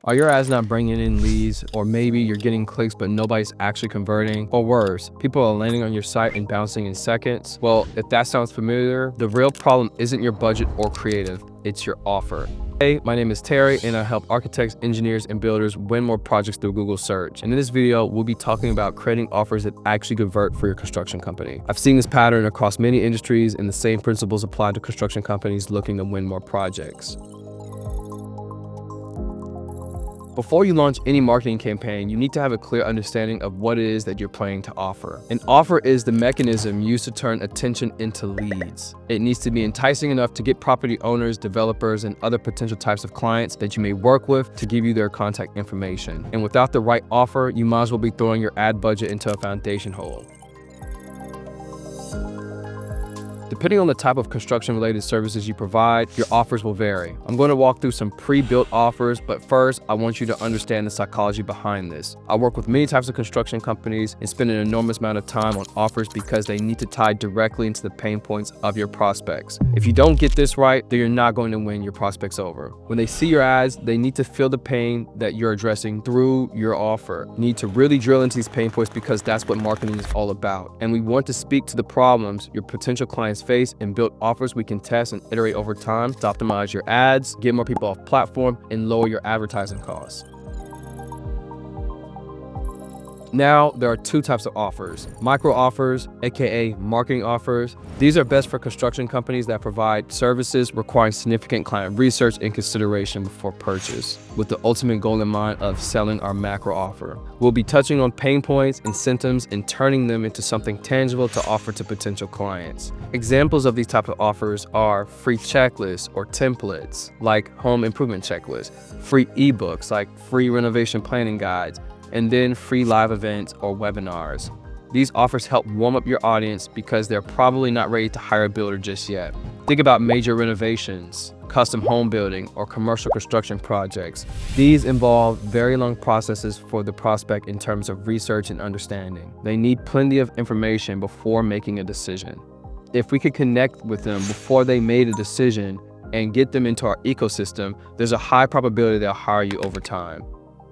Are your ads not bringing in leads? Or maybe you're getting clicks but nobody's actually converting? Or worse, people are landing on your site and bouncing in seconds? Well, if that sounds familiar, the real problem isn't your budget or creative, it's your offer. Hey, my name is Terry and I help architects, engineers, and builders win more projects through Google search. And in this video, we'll be talking about creating offers that actually convert for your construction company. I've seen this pattern across many industries, and the same principles apply to construction companies looking to win more projects. Before you launch any marketing campaign, you need to have a clear understanding of what it is that you're planning to offer. An offer is the mechanism used to turn attention into leads. It needs to be enticing enough to get property owners, developers, and other potential types of clients that you may work with to give you their contact information. And without the right offer, you might as well be throwing your ad budget into a foundation hole. Depending on the type of construction-related services you provide, your offers will vary. I'm going to walk through some pre-built offers, but first, I want you to understand the psychology behind this. I work with many types of construction companies and spend an enormous amount of time on offers because they need to tie directly into the pain points of your prospects. If you don't get this right, then you're not going to win your prospects over. When they see your ads, they need to feel the pain that you're addressing through your offer. You need to really drill into these pain points because that's what marketing is all about. And we want to speak to the problems your potential clients face and build offers we can test and iterate over time to optimize your ads, get more people off platform, and lower your advertising costs. Now, there are two types of offers: micro offers, aka marketing offers. These are best for construction companies that provide services requiring significant client research and consideration before purchase, with the ultimate goal in mind of selling our macro offer. We'll be touching on pain points and symptoms and turning them into something tangible to offer to potential clients. Examples of these types of offers are free checklists or templates, like home improvement checklists, free ebooks, like free renovation planning guides, and then free live events or webinars. These offers help warm up your audience because they're probably not ready to hire a builder just yet. Think about major renovations, custom home building, or commercial construction projects. These involve very long processes for the prospect in terms of research and understanding. They need plenty of information before making a decision. If we could connect with them before they made a decision and get them into our ecosystem, there's a high probability they'll hire you over time.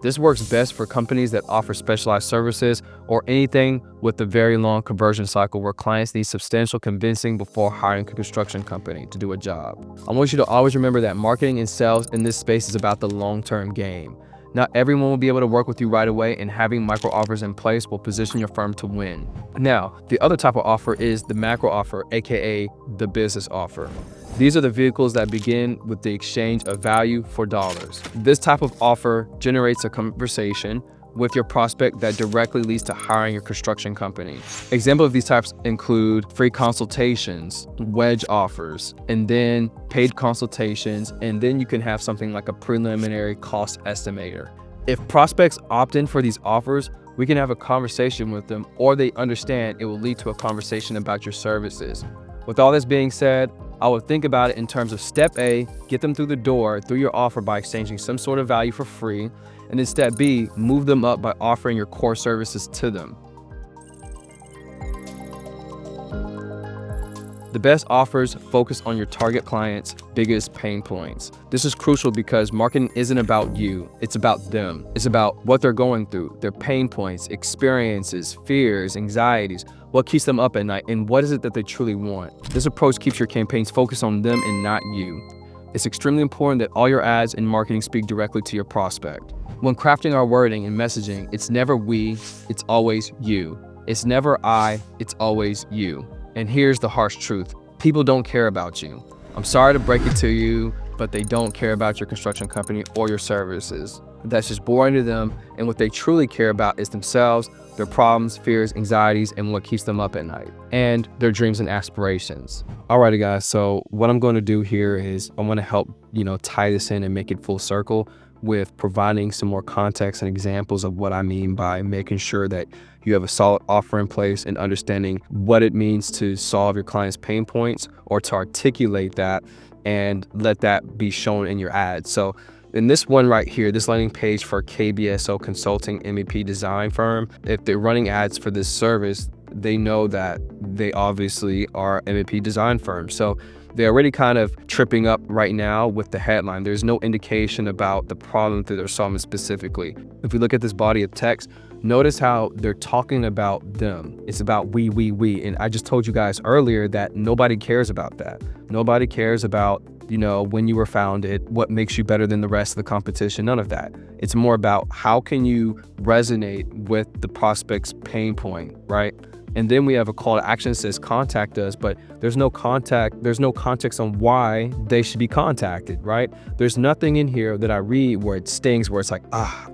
This works best for companies that offer specialized services or anything with a very long conversion cycle where clients need substantial convincing before hiring a construction company to do a job. I want you to always remember that marketing and sales in this space is about the long-term game. Not everyone will be able to work with you right away, and having micro offers in place will position your firm to win. Now, the other type of offer is the macro offer, aka the business offer. These are the vehicles that begin with the exchange of value for dollars. This type of offer generates a conversation with your prospect that directly leads to hiring your construction company. Examples of these types include free consultations, wedge offers, and then paid consultations, and then you can have something like a preliminary cost estimator. If prospects opt in for these offers, we can have a conversation with them, or they understand it will lead to a conversation about your services. With all this being said, I would think about it in terms of step A, get them through the door through your offer by exchanging some sort of value for free, and then step B, move them up by offering your core services to them. The best offers focus on your target clients' biggest pain points. This is crucial because marketing isn't about you, it's about them. It's about what they're going through, their pain points, experiences, fears, anxieties, what keeps them up at night, and what is it that they truly want. This approach keeps your campaigns focused on them and not you. It's extremely important that all your ads and marketing speak directly to your prospect. When crafting our wording and messaging, it's never we, it's always you. It's never I, it's always you. And here's the harsh truth: people don't care about you. I'm sorry to break it to you, but they don't care about your construction company or your services. That's just boring to them, and what they truly care about is themselves, their problems, fears, anxieties, and what keeps them up at night, and their dreams and aspirations. Alrighty guys, so what I'm going to do here is I want to help, tie this in and make it full circle with providing some more context and examples of what I mean by making sure that you have a solid offer in place and understanding what it means to solve your client's pain points or to articulate that and let that be shown in your ads. So in this one right here, this landing page for KBSO Consulting MEP Design Firm, if they're running ads for this service, they know that they obviously are MEP design firm. So they're already kind of tripping up right now with the headline. There's no indication about the problem that they're solving specifically. If we look at this body of text, notice how they're talking about them. It's about we. And I just told you guys earlier that nobody cares about that. Nobody cares about, when you were founded, what makes you better than the rest of the competition, none of that. It's more about how can you resonate with the prospect's pain point, right? And then we have a call to action that says contact us, but there's no context on why they should be contacted, right? There's nothing in here that I read where it stings, where it's like,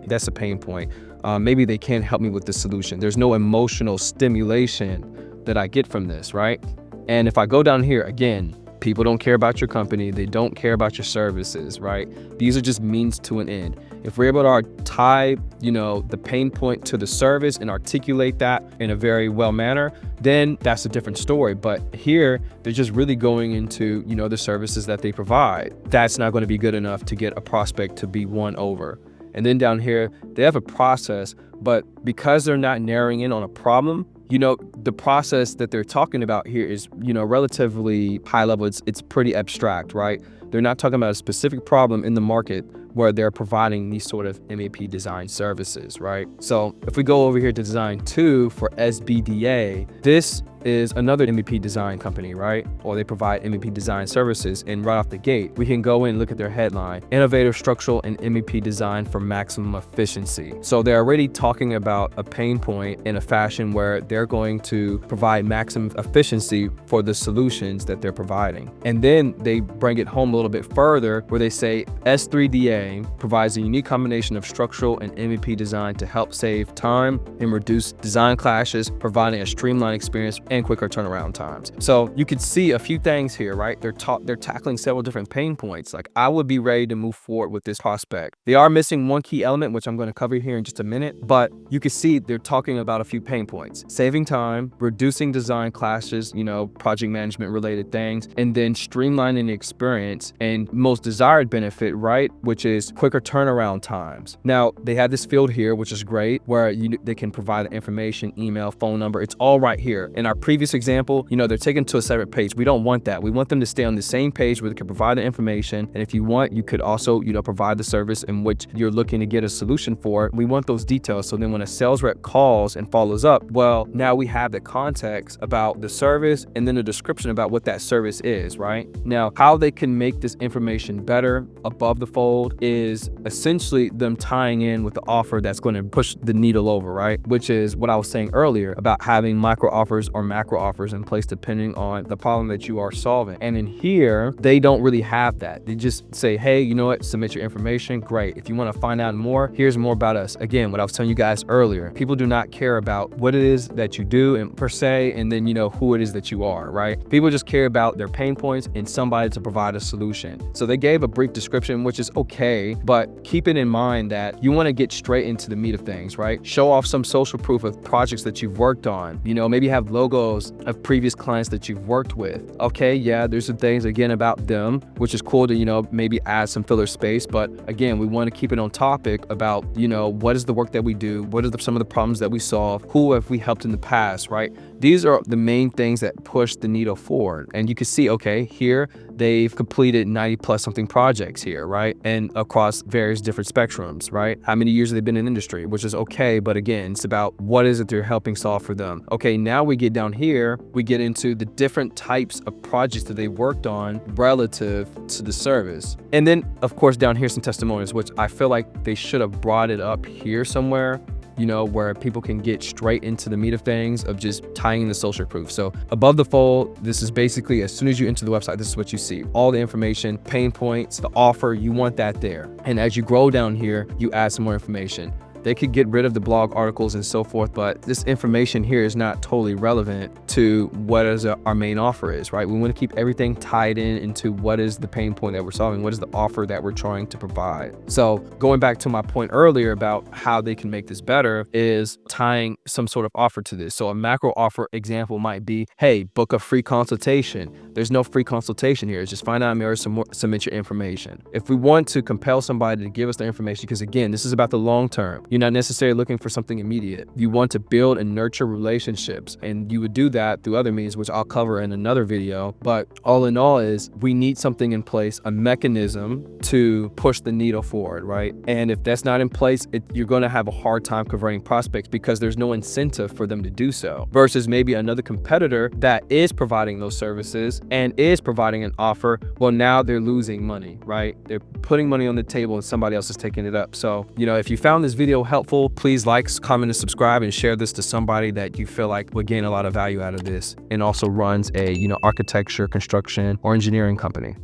that's a pain point. Maybe they can't help me with the solution. There's no emotional stimulation that I get from this, right? And if I go down here again, people don't care about your company. They don't care about your services, right? These are just means to an end. If we're able to tie, the pain point to the service and articulate that in a very well manner, then that's a different story. But here, they're just really going into, the services that they provide. That's not going to be good enough to get a prospect to be won over. And then down here, they have a process, but because they're not narrowing in on a problem, the process that they're talking about here is, relatively high level. It's pretty abstract, right? They're not talking about a specific problem in the market where they're providing these sort of MEP design services, right? So if we go over here to design 2 for SBDA, this is another MEP design company, right? Or they provide MEP design services. And right off the gate, we can go in and look at their headline, innovative structural and MEP design for maximum efficiency. So they're already talking about a pain point in a fashion where they're going to provide maximum efficiency for the solutions that they're providing. And then they bring it home a little bit further where they say S3DA provides a unique combination of structural and MEP design to help save time and reduce design clashes, providing a streamlined experience and quicker turnaround times. So you could see a few things here, right? They're tackling several different pain points. Like, I would be ready to move forward with this prospect. They are missing one key element, which I'm going to cover here in just a minute, but you can see they're talking about a few pain points: saving time, reducing design clashes, project management related things, and then streamlining the experience and most desired benefit, right? Which is quicker turnaround times. Now, they have this field here, which is great, where they can provide the information, email, phone number. It's all right here. In our previous example, they're taken to a separate page. We don't want that. We want them to stay on the same page where they can provide the information. And if you want, you could also, provide the service in which you're looking to get a solution for. We want those details. So then when a sales rep calls and follows up, well, now we have the context about the service and then a description about what that service is, right? Now, how they can make this information better above the fold is essentially them tying in with the offer that's going to push the needle over, right? Which is what I was saying earlier about having micro offers or macro offers in place depending on the problem that you are solving. And in here, they don't really have that. They just say, hey, you know what? Submit your information. Great. If you want to find out more, here's more about us. Again, what I was telling you guys earlier, people do not care about what it is that you do and per se, and then, who it is that you are, right? People just care about their pain points and somebody to provide a solution. So they gave a brief description, which is okay, but keep it in mind that you want to get straight into the meat of things, right? Show off some social proof of projects that you've worked on. Maybe have logos of previous clients that you've worked with. Okay, yeah, there's some things again about them, which is cool to, maybe add some filler space. But again, we want to keep it on topic about, what is the work that we do? What are some of the problems that we solve? Who have we helped in the past, right? These are the main things that push the needle forward. And you can see, okay, here they've completed 90 plus something projects here, right? And across various different spectrums, right? How many years have they been in industry, which is okay. But again, it's about what is it they're helping solve for them. Okay, now we get down here, we get into the different types of projects that they worked on relative to the service. And then of course, down here, some testimonials, which I feel like they should have brought it up here somewhere, where people can get straight into the meat of things of just tying in the social proof. So above the fold, this is basically, as soon as you enter the website, this is what you see. All the information, pain points, the offer, you want that there. And as you grow down here, you add some more information. They could get rid of the blog articles and so forth, but this information here is not totally relevant to what our main offer is, right? We want to keep everything tied into what is the pain point that we're solving, what is the offer that we're trying to provide. So going back to my point earlier about how they can make this better is tying some sort of offer to this. So a macro offer example might be, hey, book a free consultation. There's no free consultation here. It's just find out more, submit your information. If we want to compel somebody to give us their information, because again, this is about the long term. You're not necessarily looking for something immediate. You want to build and nurture relationships, and you would do that that through other means, which I'll cover in another video. But all in all is we need something in place, a mechanism to push the needle forward, right? And if that's not in place, you're going to have a hard time converting prospects because there's no incentive for them to do so, versus maybe another competitor that is providing those services and is providing an offer. Well, now they're losing money, right? They're putting money on the table and somebody else is taking it up. So, if you found this video helpful, please like, comment, and subscribe, and share this to somebody that you feel like would gain a lot of value out of this and also runs a, architecture, construction, or engineering company.